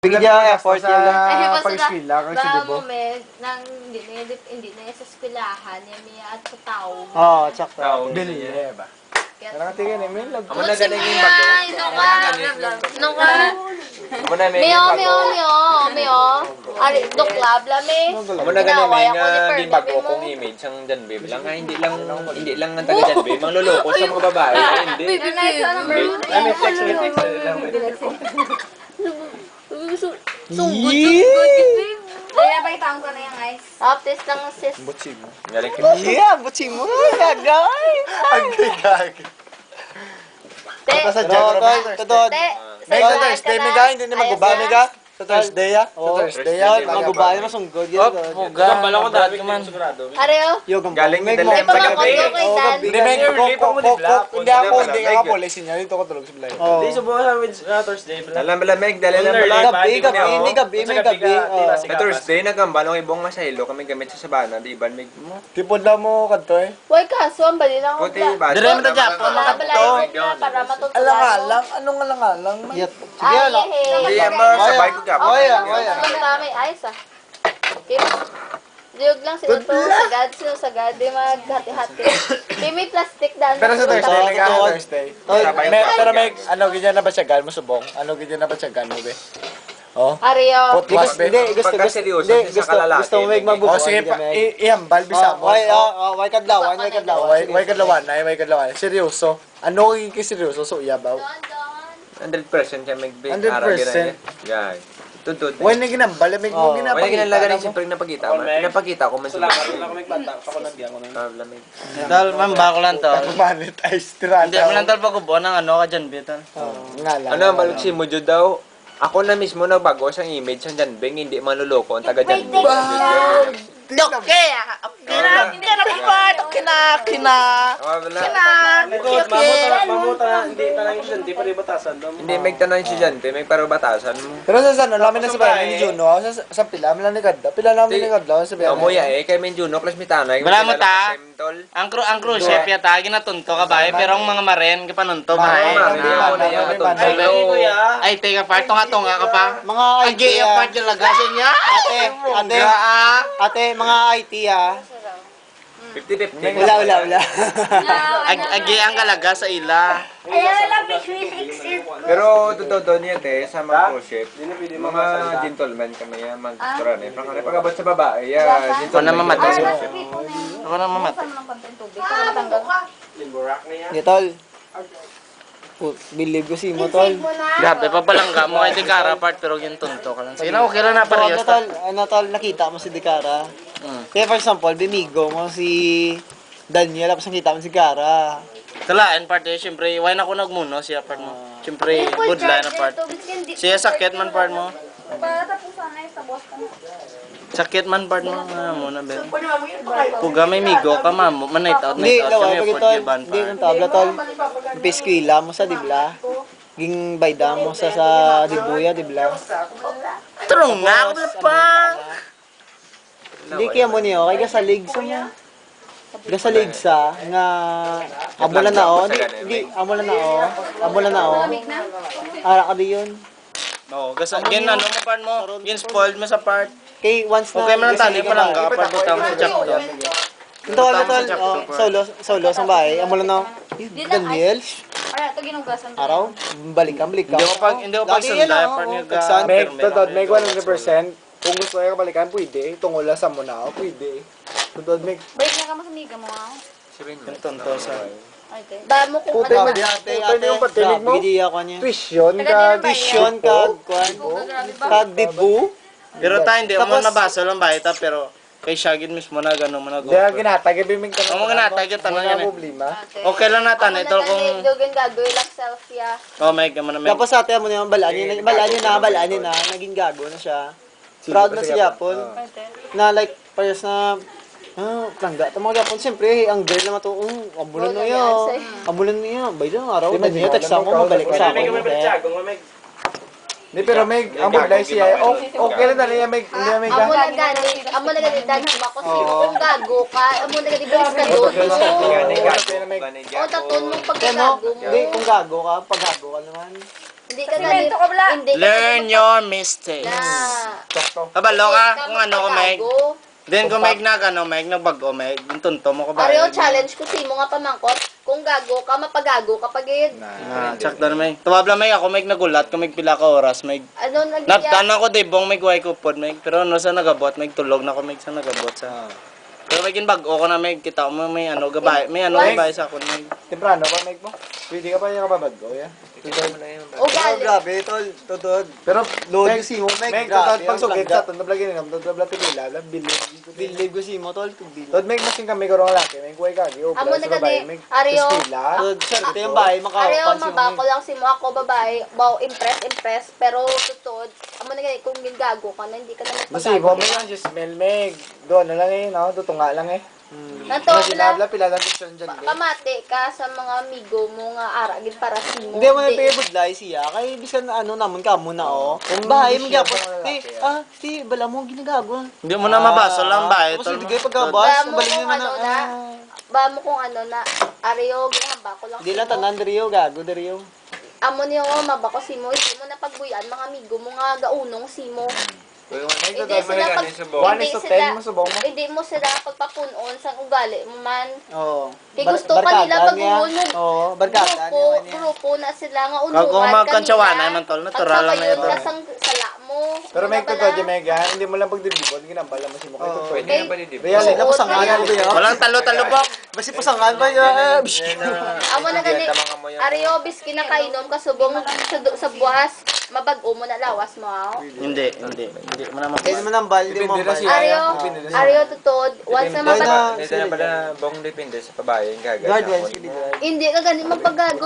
Bigyan niya effort yun lang. Ay, basta pag-eskwela, kang ba sidibo. mo, nang hindi na sa eskwelahan, niya at sa tao. Oo, tsaka. Binili ba? Parang tingin eh, may lag. Amo na galing yung bago. Amo na may Mio. Ari, doklab lami. Amo na galing may nga di bago kong image ang Jan Babe lang. Hindi lang ang taga Jan Babe. Mangluloko sa mga babae. Hindi. May text. Kaya ba itang ko na yung guys? Updates lang sis. Butsi mo. Galing ka. Yeah, butsi mo. Gagay. Agay. Te, Sa Jaguar. Totoo. te. May sa Thursday, may ga, hindi na magguba, may ga. Sa Thursday, ah. Sa Thursday, ah. Magubay na masunggod yun. Gambala ko dati man. Areo. Galing May nila Ay, pamangkot ko kay Dan. Hindi, may hindi ako, hindi ka police niya. Dito ko tulog sa Blay. Oo. Subukan sa Thursday. Dalam malamig, dali lang Gabi, may gabi. Sa Thursday, nagambalo ng ibong masahilo kami gamit sa sabana, di ba? May Tipod lang mo kanto eh. Uy, kaso, ang bali lang ako. puti ba? Dire mo ta Japon, Wala, balay ko na para matutulan. Anong alang-alang? Sige, ala. Hindi, mo sabay ko gapon. Ang dami, ayos ah. Okay. Diyog lang sila to, sagad, di maghati-hati. May plastic daan. Pero sa Thursday, may ga Totoo. Thursday. Sabay Pero may, ano, ganyan na ba siya gan mo subong? Ano, ganyan na ba siya gan mo, be? Oh. Areo. Putwas, be? Gusto sa kalalaki, mo may magbubuan. Oh, sige, ihambal, bisa mo. Way kadlawan. Way kadlawan. Seryoso. Ano yung seryoso? So, iyabaw. 100% siya may 100%. Yeah. Tutod. Way na ginambal, may mo Wala ginapakita. ginalaga rin siyempre napakita. Pinapakita ko man sa lamig. Dal, ma'am, bako lang to. Monetize, tirada. Hindi mo lang tal pag-ubo ng ano ka dyan, Bitan. Nga lang. Ano, malutsi mo dyan daw? Ako na mismo nagbago sa image ng Janbeng, hindi manluloko ang taga Janbeng. Hindi, may tanong si Jante, may parubatasan mo. Pero sa saan, lamin na sa bayan ni Juno, sa pila, lang ni Kadda. Pila namin ni Kadda, sa bayan. Umuya eh, kay may Juno plus mitanay. Wala mo ta? Ang cruise chef yata, ginatunto ka ba? Pero ang mga maren, kapanunto ba? Ay, teka part, tunga-tunga ka pa. Mga IT. Agi, yung part yung lagasin niya. Ate, mga IT ah. 50-50. Wala. Agi ang kalaga sa ila. Pero totoo niya te, sa mga cruise ship, mga gentleman kami yan, mag-restaurant eh. Pagkari pag-abot sa babae, Ako na mamatay. gentleman. Ako na mamatay. Tol. Believe ko si mo, tol. Grabe, papalangga mo kay Tikara part, pero yung tunto ka lang. Sige na, okay lang na, parehas. Tol, nakita mo si Dekara. Kaya for example, bimigo mo si Daniel, tapos nakita mo si Cara. Talaan part eh, siyempre, why na ako nagmuno siya part mo. Siyempre, good line na part. Siya sakit man part mo. Sakit man part mo, muna be. Puga may migo ka mamo, man night out Hindi, kami pag effort tol, giban hindi pa. ng tabla, tol. Piskwila mo sa dibla. Ging bayda mo sa dibuya, dibla. Turong na ako pa. Hindi kaya mo niyo, kaya gasalig sa mo. Gasalig sa nga amulan na o. Hindi, amulan na o. Ara ka di yun. Oo, gin ano mo part mo, gin spoiled mo sa part. Kay once na Okay man ang tanay pa lang ka, part butang sa jack doon. Tol, solo sa bahay. Amulan na. Daniel, Ara, ito ginugasan. araw, balik ka. Hindi ko pag sunday part niya ka. Meg 100%. Kung gusto kayo balikan, pwede. Tungol lang sa muna ako, pwede. Totoo, Meg. Break na ka masamiga mo ah. Yung tunto sa. Ay, te. Ba mo kung Puti, ano. Meg. Puti yung patinig mo. Bigyan ako niya. Tuition, Vision kag kwan. Kag dibu. Pero tayo hindi mo nabasa lang ba ita pero kay Shagid mismo na gano'n mo na go. Hindi, ginatag. Ibimig ka Ang mga ginatag yung tanong yan eh. problema. Okay lang natin ito kung Dogan gagawin lang selfie ah. oh may gamon na may. Tapos ate mo na yung balaan niya na, naging gago na siya. Proud na si Japon. Na like, parehas na, langga. Ito mga Japon, siyempre, ang girl naman ito, amulan niya. Bay doon, araw, niya, text ako, mabalik sa akin. Hindi, pero Meg, ang buglay siya. Okay lang na niya, Meg. Hindi na Meg. Amo na gani dan ako kung gago ka. Amo na gani bilis ka doon. O taton mo pagkagago mo. Hindi, kung gago ka, pag gago ka naman. Hindi ka ganito. Hindi ka Learn ganito your mistakes. na. Kabalo ka Hindi kung ano ka, Meg. mapagago. Then kung Meg nagbago, Meg, yung tunto mo ka ba? Ariyo, challenge ko si mo nga pamangkot. Kung gago ka, mapagago ka pagid. Sakto na, Meg. Tawabla, Meg, ako, Meg, nagulat. Kung Meg, pila ka oras, Meg. Ano, nagyaya? Natana ko, dibong, Meg, way ko pod, Meg. Pero ano sa nagabot, Meg, tulog na ko, Meg, sa nagabot sa... Pero Meg, bago ko na, Meg, kita mo, may ano, gabay, gabay sa akon, Meg. Temprano pa, Meg mo? Pwede ka pa yung kababad ko, yan. O gali. Grabe, tol. Totoo. Pero, Load Meg, yung simo, Meg. Meg, Grabe, totoo, pag ang sugit plangga. sa ito, nablagin nga, nablagin pila, bilib. Bilib ko simo, tol. Bilib. Tod, Meg, masing kami ko rin laki, Meg, kuhay kagi, o, Amo na sa babae, gani, Meg, Ariyo. tas pila. Tol, serte yung bahay, Ariyo, makawapan si mo. mabako lang si mo ako, babae. Wow, impress. Pero, tutod. Amo na gani, kung gago ka na, hindi ka na Masi, mo, magpagago. Meg, ang just smell, Meg. Doon na lang eh, no? Tutunga lang eh. Nato, Kasi nabla, pila lang gusto dyan, Meg. pamati ka sa mga amigo mo nga aragid para si mo. Hindi mo na pibudlay siya. Kaya bisan ano naman ka muna, oh. Kung bahay, hindi siya magyapon. pang lalaki, Si, bala mo, ginagawa. Hindi mo na mabaso lang ba, Tapos tol hindi mo. kayo pagkabas, Ba mo balik kung nyo na ano na, ba mo kung ano na, Ariyo, ginahamba ko lang Hindi si lang mo. tanan, Dario, gago, Dario. Amo niyo, mabako si mo, hindi mo na pagbuyan, mga amigo mo nga gaunong si mo. Meg, Hindi totoo, sila Meg, pag, ganin sa buhok. One is to 10 mo sa buhok mo. hindi mo sila pagpapunon sa ugali mo man. Oo. Di gusto pa nila pag-uon mo. Oo, barkada niya. Grupo na sila nga unungan Kung magkantsawana naman, tol, natural lang na yun. ito. Kasang sala mo. Pero Una Meg, ba totoo, na? Meg, ha? Hindi mo lang pagdibibon, ginambala mo si mo. Kaya totoo. Pwede na ba dito? Real, eh. Tapos ang Oo, ano ba yun? Walang talo-talo po. Basi pasangan ba yun? Amo na gani. Ariyo, biski na kainom kasubong sa buwas. Mabag-o mo na lawas mo, ah. Hindi mo na Kaya mabaso. naman ang bal, hindi mo Depende na mambal. siya. Ariyo, Depende na siya. Ariyo tutod. Once na Depende mapag... na- Dito na pala, bong depende sa babae yung gagawin. Guard, well, sige, guard. Hindi ka gani magpagago.